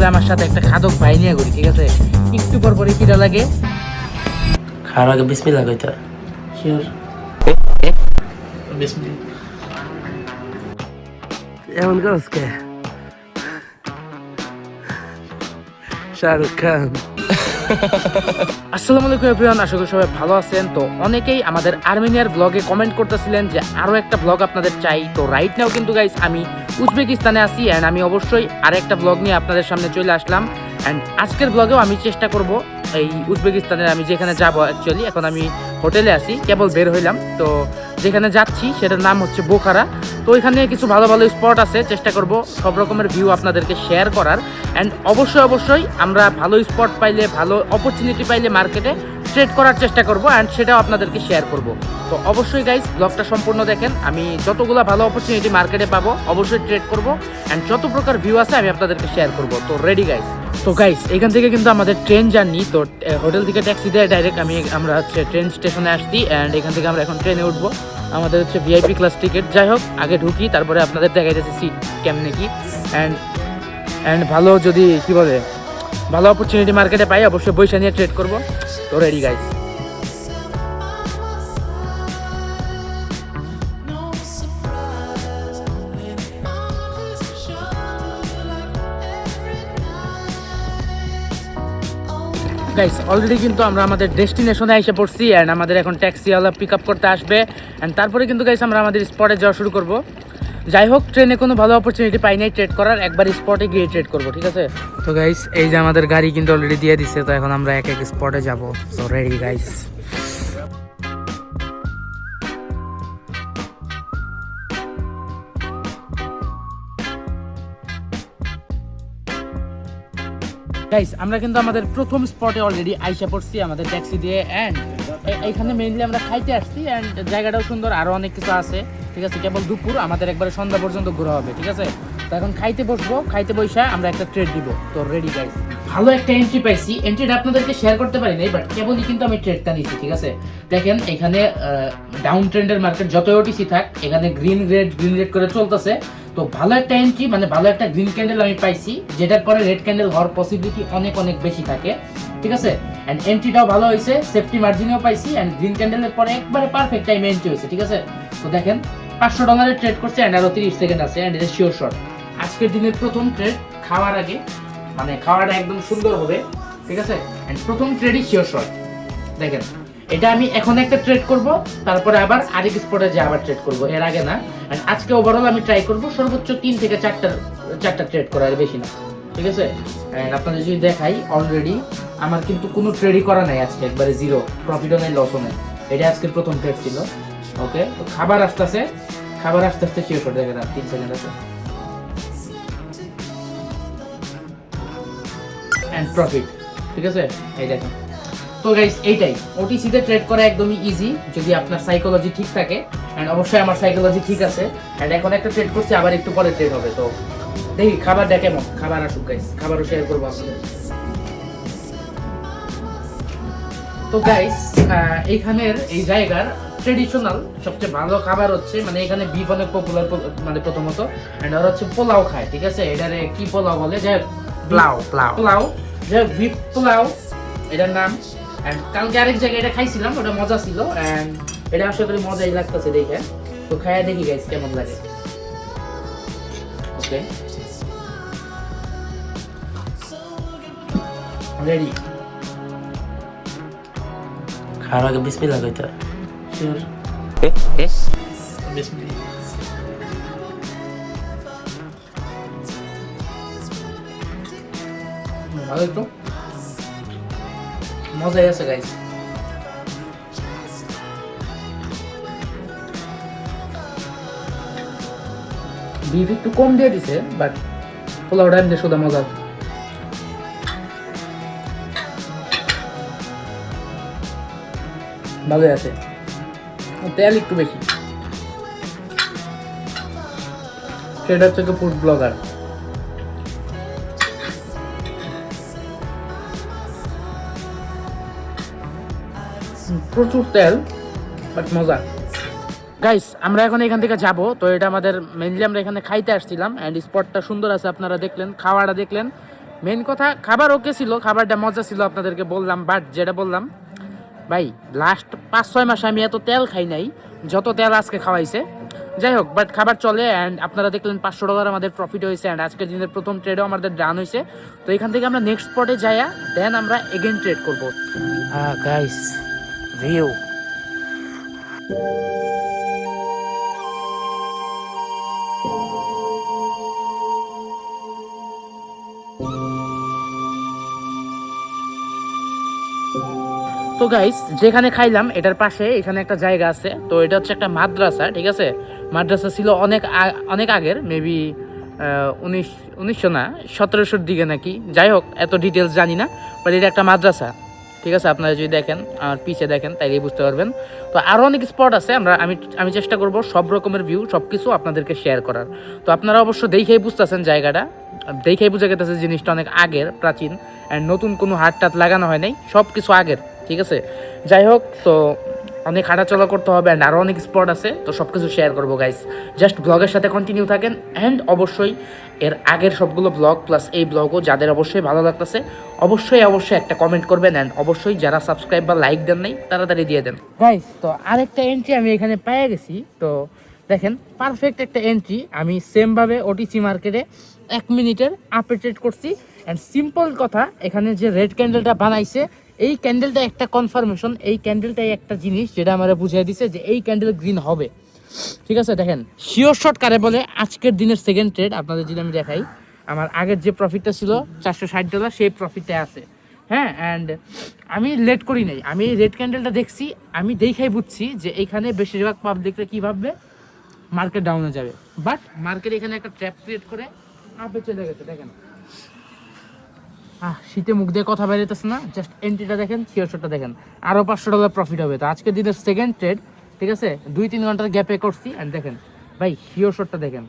আসলে আমার সাথে একটা খাদক ভাই নিয়ে করি, ঠিক আছে? একটু পর পরে কিরা লাগে। খাওয়ার আগে বিসমিল্লাহ কইতা শিওর বিসমিল্লাহ এমন করস কে শাহরুখ খান। আসসালামু আলাইকুম এভরিওয়ান, আশা করি সবাই ভালো আছেন। তো অনেকেই আমাদের আর্মেনিয়ার ব্লগে কমেন্ট করতেছিলেন যে আরও একটা ব্লগ আপনাদের চাই। তো রাইট নাও কিন্তু গাইস আমি উজবেকিস্তানে আছি অ্যান্ড আমি অবশ্যই আরেকটা ব্লগ নিয়ে আপনাদের সামনে চলে আসলাম। অ্যান্ড আজকের ব্লগেও আমি চেষ্টা করব এই উজবেকিস্তানের আমি যেখানে যাব, অ্যাকচুয়ালি এখন আমি হোটেলে আছি, কেবল বের হইলাম। তো যেখানে যাচ্ছি সেটার নাম হচ্ছে বোখারা। তো এখানে কিছু ভালো ভালো স্পট আছে, চেষ্টা করব সব রকমের ভিউ আপনাদেরকে শেয়ার করার। অ্যান্ড অবশ্যই আমরা ভালো স্পট পাইলে, ভালো অপরচুনিটি পাইলে মার্কেটে ট্রেড করার চেষ্টা করব অ্যান্ড সেটাও আপনাদেরকে শেয়ার করব। তো অবশ্যই গাইস ব্লগটা সম্পূর্ণ দেখেন। আমি যতগুলো ভালো অপরচুনিটি মার্কেটে পাবো অবশ্যই ট্রেড করব অ্যান্ড যত প্রকার ভিউ আছে আমি আপনাদেরকে শেয়ার করব। তো রেডি গাইস? তো গাইস এখান থেকে কিন্তু আমাদের ট্রেন জার্নি। তো হোটেল থেকে ট্যাক্সি দিয়ে ডাইরেক্ট আমরা হচ্ছে ট্রেন স্টেশনে আসছি অ্যান্ড এখান থেকে আমরা এখন ট্রেনে উঠবো। আমাদের হচ্ছে ভিআইপি ক্লাস টিকিট। যাই হোক, আগে ঢুকি, তারপরে আপনাদের দেখা যাচ্ছে সিট কেমনে কি। অ্যান্ড ভালো যদি কি বলে ভালো অপরচুনিটি মার্কেটে পাই অবশ্যই পয়সা নিয়ে ট্রেড করব। তো রেডি গাইস? গাইস অলরেডি কিন্তু আমরা আমাদের ডেস্টিনেশনে এসে পড়ছি অ্যান্ড আমাদের এখন ট্যাক্সিওয়ালা পিক আপ করতে আসবে অ্যান্ড তারপরে কিন্তু গাইস আমরা আমাদের স্পটে যাওয়া শুরু করব। যাই হোক, ট্রেনে কোনো ভালো অপরচুনিটি পাই নাই ট্রেড করার, একবার স্পটে গিয়ে ট্রেড করব, ঠিক আছে? তো গাইস এই যে আমাদের গাড়ি কিন্তু অলরেডি দিয়ে দিচ্ছে। তো এখন আমরা এক এক স্পটে যাব। তো রেডি গাইস? গাইস আমরা কিন্তু আমাদের প্রথম স্পটে অলরেডি আইসা পড়ছি আমাদের ট্যাক্সি দিয়ে। অ্যান্ড এইখানে মেইনলি আমরা খাইতে আসছি অ্যান্ড জায়গাটাও সুন্দর, আরও অনেক কিছু আছে, ঠিক আছে? কেবল দুপুর, আমাদের একবারে সন্ধ্যা পর্যন্ত ঘোরা হবে, ঠিক আছে? তো এখন খাইতে বসবো, খাইতে বসে আমরা একটা ট্রেড দিব। তো রেডি গাইস? ভালো একটা এন্ট্রি পাইছি। এন্ট্রিটা আপনাদেরকে শেয়ার করতে পারি নাই, বাট কেবলই কিন্তু আমি ট্রেডটা নিচ্ছি, ঠিক আছে? দেখেন এখানে ডাউন ট্রেন্ডের মার্কেট যত ওটিসি থাক, এখানে গ্রিন রেড করে চলতেছে। তো ভালো একটা এন্ট্রি, মানে ভালো একটা গ্রিন ক্যান্ডেল আমি পাইছি, যেটার পরে রেড ক্যান্ডেল হওয়ার পসিবিলিটি অনেক অনেক বেশি থাকে, ঠিক আছে? অ্যান্ড এন্ট্রিটাও ভালো হয়েছে, সেফটি মার্জিনেও পাইছি অ্যান্ড গ্রিন ক্যান্ডেলের পরে একবারে পারফেক্ট টাইমে এন্ট্রি হয়েছে, ঠিক আছে? তো দেখেন $500 ট্রেড করছে অ্যান্ড আরও 30 সেকেন্ড আছে অ্যান্ড এটা শিওর শট। আজকের দিনের প্রথম ট্রেড, খাওয়ার আগে, মানে খাওয়াটা একদম সুন্দর হবে, ঠিক আছে? অ্যান্ড প্রথম ট্রেডই শিওর শট। দেখেন এটা আমি এখন একটা ট্রেড করব, তারপরে আবার আরেক স্পটে যে আবার ট্রেড করব, এর আগে না। এন্ড আজকে ওভারঅল আমি ট্রাই করব সর্বোচ্চ 3 থেকে 4টা ট্রেড করার, বেশি না, ঠিক আছে? এন্ড আপনাদের যদি দেখাই, অলরেডি আমার কিন্তু কোনো ট্রেডই করা নাই আজকে, একবারে জিরো, প্রফিটও নাই, লসও নাই। এটা আজকের প্রথম ট্রেড ছিল। ওকে, তো খাবার আস্তে আস্তে শিওর শট। দেখেন আর 3 সেকেন্ড আছে এন্ড প্রফিট, ঠিক আছে? এই দেখেন। তো গাইস এইটাই, ওটিসিতে ট্রেড করা একদমই ইজি যদি আপনার সাইকোলজি ঠিক থাকে অ্যান্ড অবশ্যই আমার সাইকোলজি ঠিক আছে। অ্যান্ড এখন একটা ট্রেড করছি, আবার একটু পরে ট্রেড হবে। তো দেখি খাবারটা কেমন, খাবার আসুক গাইস, খাবারও শেয়ার করবো আপনাদের। তো গাইস এইখানের এই জায়গার ট্রেডিশনাল সবচেয়ে ভালো খাবার হচ্ছে, মানে এখানে বিফ অনেক পপুলার, মানে প্রথমত অ্যান্ড ওরা হচ্ছে পোলাও খায়, ঠিক আছে? এটারে কি পোলাও বলে, যে পোলাও, যে বিফ পোলাও এটার নাম। অ্যান্ড কালকে আরেক জায়গায় এটা খাইছিলাম, ওটা মজা ছিল অ্যান্ড এটা আশা করি মজাই লাগতেছে দেখে। তো খাইয়া দেখি গাইস কেমন লাগে। Okay ready? খাওয়ার আগে বিসমিল্লাহ কইতা শিওর বিসমিল্লাহ ভালো, একটু মজাই আছে গাইস। বিফ একটু কম দিয়ে দিছে, বাট পোলাওটা এমনি সোদা মজা। ভালোই আছে, তেল একটু বেশি। সেটা হচ্ছে ফুড ব্লগার। প্রচুর তেল, বাট মজা। গাইস আমরা এখন এখান থেকে যাব। তো এটা আমাদের মেইনলি আমরা এখানে খাইতে আসছিলাম অ্যান্ড স্পটটা সুন্দর আছে, আপনারা দেখলেন, খাওয়াটা দেখলেন, মেন কথা খাবার ওকে ছিল, খাবারটা মজা ছিল আপনাদেরকে বললাম, বাট যেটা বললাম ভাই লাস্ট 5-6 মাসে আমি এত তেল খাই নাই যত তেল আজকে খাওয়াইছে। যাই হোক, বাট খাবার চলে। অ্যান্ড আপনারা দেখলেন $500 আমাদের প্রফিট হয়েছে। অ্যান্ড আজকের দিনের প্রথম ট্রেডও আমাদের ডান হয়েছে। তো এখান থেকে আমরা নেক্সট স্পটে যাইয়া দেন আমরা এগেন ট্রেড করবো। গাইস ভিউ তো গাইস যেখানে খাইলাম এটার পাশে এখানে একটা জায়গা আছে। তো এটা হচ্ছে একটা মাদ্রাসা, ঠিক আছে। মাদ্রাসা ছিল অনেক আগের, মেবি 1900 না 1700-র দিকে নাকি। যাই হোক, এত ডিটেলস জানি না, বাট এটা একটা মাদ্রাসা, ঠিক আছে। আপনারা যদি দেখেন আর পিছে দেখেন তাইলেই বুঝতে পারবেন। তো আরও অনেক স্পট আছে, আমি চেষ্টা করব সব রকমের ভিউ সব কিছু আপনাদেরকে শেয়ার করার। তো আপনারা অবশ্য দেখেই বুঝতেছেন, জায়গাটা দেখেই বুঝে গেতেছে জিনিসটা অনেক আগের, প্রাচীন। অ্যান্ড নতুন কোনো হাট টাট লাগানো হয় নাই, সব কিছু আগের, ঠিক আছে। যাই হোক, তো অনেক হাঁটাচলা করতে হবে অ্যান্ড আরও অনেক স্পট আছে। তো সব কিছু শেয়ার করবো গাইস, জাস্ট ব্লগের সাথে কন্টিনিউ থাকেন। অ্যান্ড অবশ্যই এর আগের সবগুলো ব্লগ প্লাস এই ব্লগও যাদের অবশ্যই ভালো লাগতেছে অবশ্যই একটা কমেন্ট করবেন। অ্যান্ড অবশ্যই যারা সাবস্ক্রাইব বা লাইক দেন নাই তাড়াতাড়ি দিয়ে দেন গাইস। তো আরেকটা এন্ট্রি আমি এখানে পেয়ে গেছি। তো দেখেন, পারফেক্ট একটা এন্ট্রি। আমি সেমভাবে ওটিসি মার্কেটে 1 মিনিটের আপে ট্রেড করছি। অ্যান্ড সিম্পল কথা, এখানে যে রেড ক্যান্ডেলটা বানাইছে এই ক্যান্ডেলটা একটা কনফার্মেশন, এই ক্যান্ডেলটাই একটা জিনিস যেটা আমরা বুঝিয়ে দিছে যে এই ক্যান্ডেল গ্রিন হবে, ঠিক আছে। দেখেন শিওর শট কারে বলে, আজকের দিনের সেকেন্ড ট্রেড আপনাদের যদি আমি দেখাই, আমার আগের যে প্রফিটটা ছিল $460 সেই প্রফিটটা আছে, হ্যাঁ। অ্যান্ড আমি লেট করি নাই, আমি এই রেড ক্যান্ডেলটা দেখছি, আমি দেখাই বুঝছি যে এইখানে বেশিরভাগ পাবলিকরা কী ভাববে, মার্কেট ডাউনে যাবে। বাট মার্কেট এখানে একটা ট্র্যাপ ক্রিয়েট করে আপে চলে গেছে। দেখেন শীতে মুখ দিয়ে কথা বেরোতেছে না, জাস্ট এন্ট্রিটা দেখেন, শিওরশটটা দেখেন, আরও $500 প্রফিট হবে। তো আজকের দিনের সেকেন্ড ট্রেড, ঠিক আছে, 2-3 ঘন্টার গ্যাপে করছি। অ্যান্ড দেখেন ভাই শিওরশটটা দেখেন,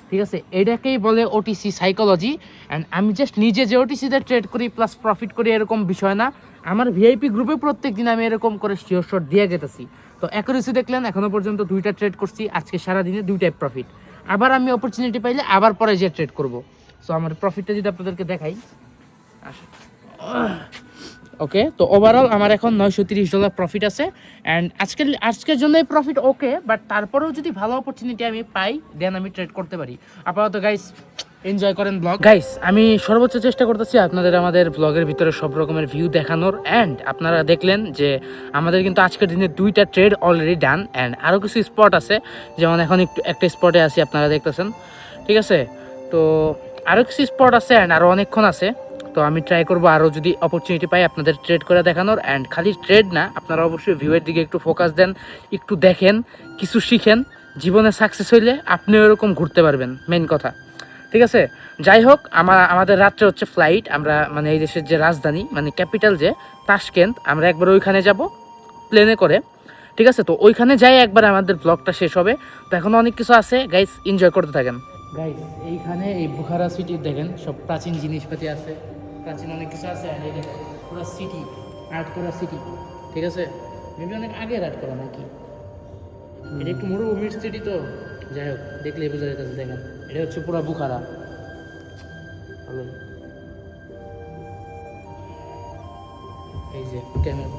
ঠিক আছে। এটাকেই বলে ওটিসি সাইকোলজি। অ্যান্ড আমি জাস্ট নিজে যে ওটিসিতে ট্রেড করি প্লাস প্রফিট করি এরকম বিষয় না, আমার ভিআইপি গ্রুপে প্রত্যেক দিন আমি এরকম করে শিওরশট দিয়ে গেতেছি। তো অ্যাকুরেসি দেখলেন, এখনো পর্যন্ত 2টা ট্রেড করছি, আজকে সারাদিনে 2টাই প্রফিট। আবার আমি অপরচুনিটি পাইলে আবার পরে যে ট্রেড করব। সো আমার প্রফিটটা যদি আপনাদেরকে দেখাই, ওকে। তো ওভারঅল আমার এখন $930 প্রফিট আছে। অ্যান্ড আজকের জন্য প্রফিট ওকে, বাট তারপরেও যদি ভালো অপরচুনিটি আমি পাই দেন আমি ট্রেড করতে পারি। আপাতত গাইস এনজয় করেন ব্লগ। গাইস আমি সর্বোচ্চ চেষ্টা করতেছি আপনাদের আমাদের ব্লগের ভিতরে সব রকমের ভিউ দেখানোর। অ্যান্ড আপনারা দেখলেন যে আমাদের কিন্তু আজকের দিনে 2টা ট্রেড অলরেডি ডান। অ্যান্ড আরও কিছু স্পট আছে, যেমন এখন একটা স্পটে আছি আপনারা দেখতেছেন, ঠিক আছে। তো আরও কিছু স্পট আছে অ্যান্ড আরও অনেকক্ষণ আছে। তো আমি ট্রাই করবো আরও যদি অপরচুনিটি পাই আপনাদের ট্রেড করে দেখানোর। অ্যান্ড খালি ট্রেড না, আপনারা অবশ্যই ভিউয়ের দিকে একটু ফোকাস দেন, একটু দেখেন, কিছু শিখেন। জীবনে সাকসেস হইলে আপনিও এরকম ঘুরতে পারবেন, মেন কথা, ঠিক আছে। যাই হোক, আমাদের রাত্রে হচ্ছে ফ্লাইট, আমরা মানে এই দেশের যে রাজধানী মানে ক্যাপিটাল যে তাশকেন্ত, আমরা একবার ওইখানে যাব প্লেনে করে, ঠিক আছে। তো ওইখানে যাই একবার আমাদের ব্লগটা শেষ হবে। তো এখনও অনেক কিছু আছে গাইস, এনজয় করতে থাকেন গাইস। এইখানে এই বুখারা সিটি দেখেন, সব প্রাচীন জিনিসপাতি আছে, প্রাচীন অনেক কিছু আছে। আর এই দেখেন পুরো সিটি, আর্ট করা সিটি, ঠিক আছে। মেবি অনেক আগে আর্ট করা নাকি, এটা একটু মরুভূমির সিটি। তো যাই হোক, দেখলেই বোঝা যেতেছে। দেখেন এটা হচ্ছে পুরো বুখারা, এই যে ক্যামেরা।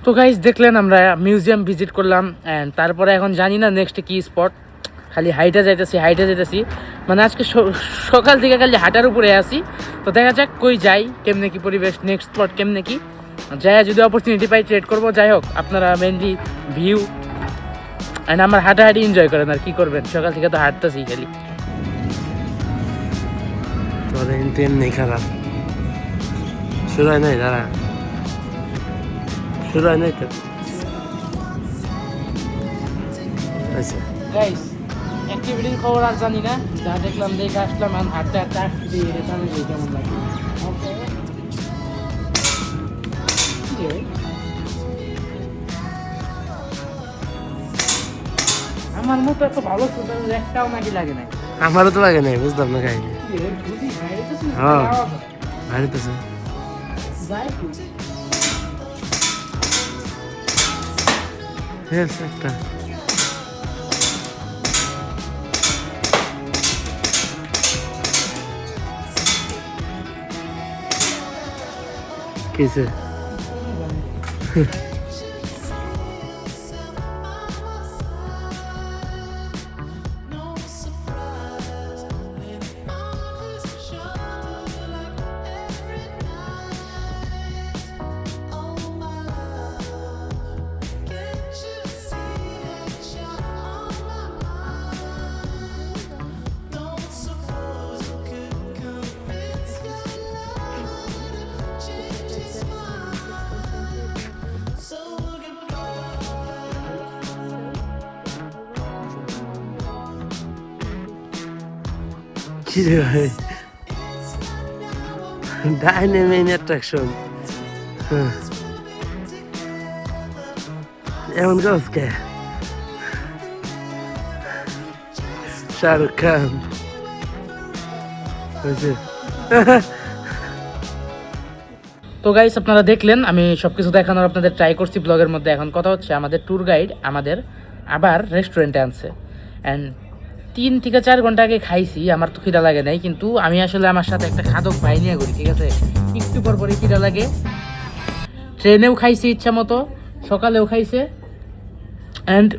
তো গাইজ দেখলেন আমরা মিউজিয়াম ভিজিট করলাম। অ্যান্ড তারপরে এখন জানি না নেক্সট কি স্পট, খালি হাইটে যাইতেছি। মানে আজকে সকাল থেকে খালি হাঁটার উপরে আসি। তো দেখা যাক কই যাই, কেমনে কি পরিবেশ, নেক্সট স্পট কেমনে কি যাই, যদি অপরচুনিটি পাই ট্রেড করবো। যাই হোক, আপনারা মেনলি ভিউ অ্যান্ড আমার হাঁটাহাঁটি এনজয় করেন। আর কি করবেন, সকাল থেকে তো হাঁটতেছি খালি। তোদের কিন্তু এমনি খারাপ শুরু হয় নাই, দাঁড়া শুরু হয় নাই তো। আচ্ছা গাইস অ্যাক্টিভিটির খবর আর জানি না, যা দেখলাম দেখে আসলাম। আমি হাঁটতে আসছি, এখানে কেমন লাগে। আমার মতো এত ভালো শুটার একটাও নাকি লাগে নাই। আমারও তো লাগে নাই, বুঝলাম না কাহিনী। বুঝি ভাই, এটা তো হ্যাঁ। আওয়াজ হয়। ভারী তো আছে। যাই হোক। Yes, একটা। কিসে? কি রে ভাই? Dynamic attraction. এমন করছ কে? শাহরুখ খান হয়েছে। তো গাইস, আপনারা দেখলেন আমি সবকিছু দেখানোর আপনাদের ট্রাই করছি ব্লগের মধ্যে। এখন কথা হচ্ছে, আমাদের ট্যুর গাইড আমাদের আবার রেস্টুরেন্টে আনছে অ্যান্ড 3 থেকে 4 ঘন্টা আগে খাইছি। আমার তো খিদা লাগে নাই, কিন্তু আমি আসলে আমার সাথে একটা খাদক ভাই নিয়ে করি, ঠিক আছে? একটু পর পরই খিদা লাগে। ট্রেনেও খাইছি ইচ্ছা মতো, সকালেও খাইছে অ্যান্ড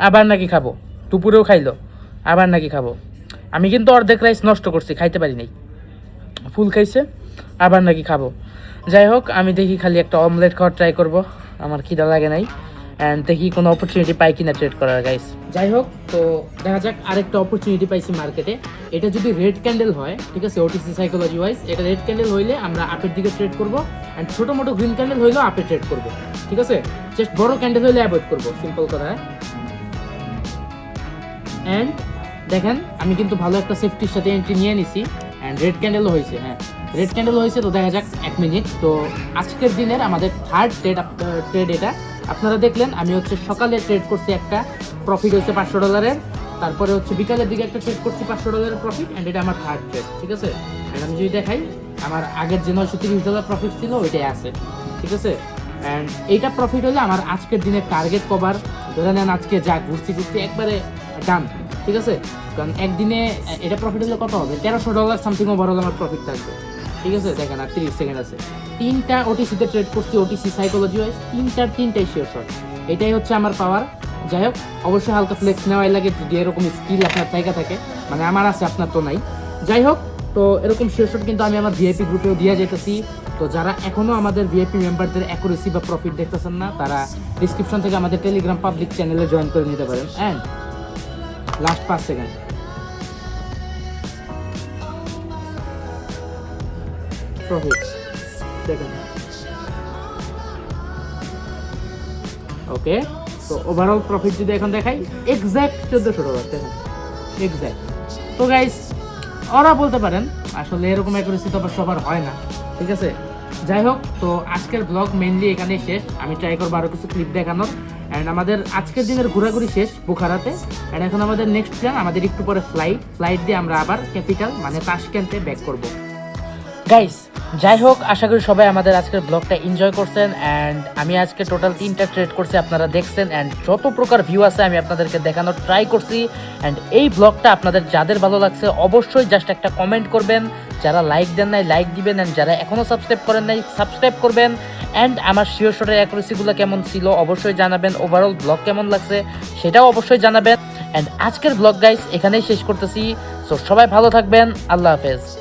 আবার নাকি খাবো, দুপুরেও খাইলো, আবার নাকি খাবো। আমি কিন্তু অর্ধেক রাইস নষ্ট করছি, খাইতে পারি নাই। ফুল খাইছে, আবার নাকি খাবো। যাই হোক, আমি দেখি খালি একটা অমলেট খাওয়ার ট্রাই করব, আমার খিদা লাগে নাই। অ্যান্ড দেখি কোনো অপরচুনিটি পাই কিনা ট্রেড করার গাইস। যাই হোক, তো দেখা যাক, আরেকটা অপরচুনিটি পাইছি মার্কেটে। এটা যদি রেড ক্যান্ডেল হয়, ঠিক আছে, ওটিসি সাইকোলজি ওয়াইজ এটা রেড ক্যান্ডেল হইলে আমরা আপের দিকে ট্রেড করবো, অ্যান্ড ছোটো মোটো গ্রিন ক্যান্ডেল হইলেও আপে ট্রেড করবো, ঠিক আছে? জাস্ট বড় ক্যান্ডেল হইলে অ্যাভয়েড করবো, সিম্পল কথা। অ্যান্ড দেখেন, আমি কিন্তু ভালো একটা সেফটির সাথে এন্ট্রি নিয়ে নিছি অ্যান্ড রেড ক্যান্ডেলও হয়েছে। হ্যাঁ, রেড ক্যান্ডেল হয়েছে। তো দেখা যাক 1 মিনিট। তো আজকের দিনের আমাদের থার্ড ট্রেড এটা। আপনারা দেখলেন আমি হচ্ছে সকালে ট্রেড করছি, একটা প্রফিট হয়েছে $500। তারপরে হচ্ছে বিকালের দিকে একটা ট্রেড করছি $500 প্রফিট, অ্যান্ড এটা আমার থার্ড ট্রেড, ঠিক আছে? অ্যান্ড আমি যদি দেখাই, আমার আগের যে $930 প্রফিট ছিল ওইটাই আছে, ঠিক আছে? অ্যান্ড এইটা প্রফিট হলে আমার আজকের দিনের টার্গেট কভার। ধরে নেন আজকে যা ঘুরছি একবারে ডান, ঠিক আছে? কারণ একদিনে এটা প্রফিট হলে কত হবে? $1300 সামথিং ওভারঅল আমার প্রফিট থাকবে, ঠিক আছে? দেখেন, আর 30 সেকেন্ড আছে। 3টা ওটিসিতে ট্রেড করছি, ওটিসি সাইকোলজি ওয়াইজ, 3টাই শিওর শট। এটাই হচ্ছে আমার পাওয়ার। যাই হোক, অবশ্যই হালকা ফ্লেক্স নেওয়াই লাগে যদি এরকম স্কিল আপনার জায়গা থাকে, মানে আমার আছে, আপনার তো নাই। যাই হোক, তো এরকম শিওর শট কিন্তু আমি আমার ভিআইপি গ্রুপেও দিয়ে যেতেছি। তো যারা এখনও আমাদের ভিআইপি মেম্বারদের অ্যাকুরেসি বা প্রফিট দেখতেছেন না, তারা ডিসক্রিপশন থেকে আমাদের টেলিগ্রাম পাবলিক চ্যানেলে জয়েন করে নিতে পারেন। অ্যান্ড লাস্ট 5 সেকেন্ড, প্রফিট দেখেন। ওকে, তো ওভারঅল প্রফিট যদি এখন দেখাই, এক্স্যাক্ট $1400 দেখেন, এক্স্যাক্ট। তো গাইস, ওরা বলতে পারেন আসলে এরকম অ্যাকুরেসি তো আবার সবার হয় না, ঠিক আছে? যাই হোক, তো আজকের ব্লগ মেইনলি এখানেই শেষ। আমি ট্রাই করবো আরও কিছু ক্লিপ দেখানোর। অ্যান্ড আমাদের আজকের দিনের ঘোরাঘুরি শেষ বুখারাতে। অ্যান্ড এখন আমাদের নেক্সট প্ল্যান, আমাদের একটু পরে ফ্লাইট দিয়ে আমরা আবার ক্যাপিটাল মানে তাশকেন্তে ব্যাক করব। গাইস, যাই হোক, আশা করি সবাই আমাদের আজকের ব্লগটা এনজয় করছেন। অ্যান্ড আমি আজকে টোটাল 3টা ট্রেড করছি, আপনারা দেখছেন। অ্যান্ড যত প্রকার ভিউ আছে আমি আপনাদেরকে দেখানোর ট্রাই করছি। অ্যান্ড এই ব্লগটা আপনাদের যাদের ভালো লাগছে অবশ্যই জাস্ট একটা কমেন্ট করবেন। যারা লাইক দেন নাই লাইক দিবেন, অ্যান্ড যারা এখনও সাবস্ক্রাইব করেন নাই সাবস্ক্রাইব করবেন। অ্যান্ড আমার শিওর শটের অ্যাকুরেসিগুলো কেমন ছিল অবশ্যই জানাবেন। ওভারঅল ব্লগ কেমন লাগছে সেটাও অবশ্যই জানাবেন। অ্যান্ড আজকের ব্লগ গাইস এখানেই শেষ করতেছি। সো সবাই ভালো থাকবেন, আল্লাহ হাফেজ।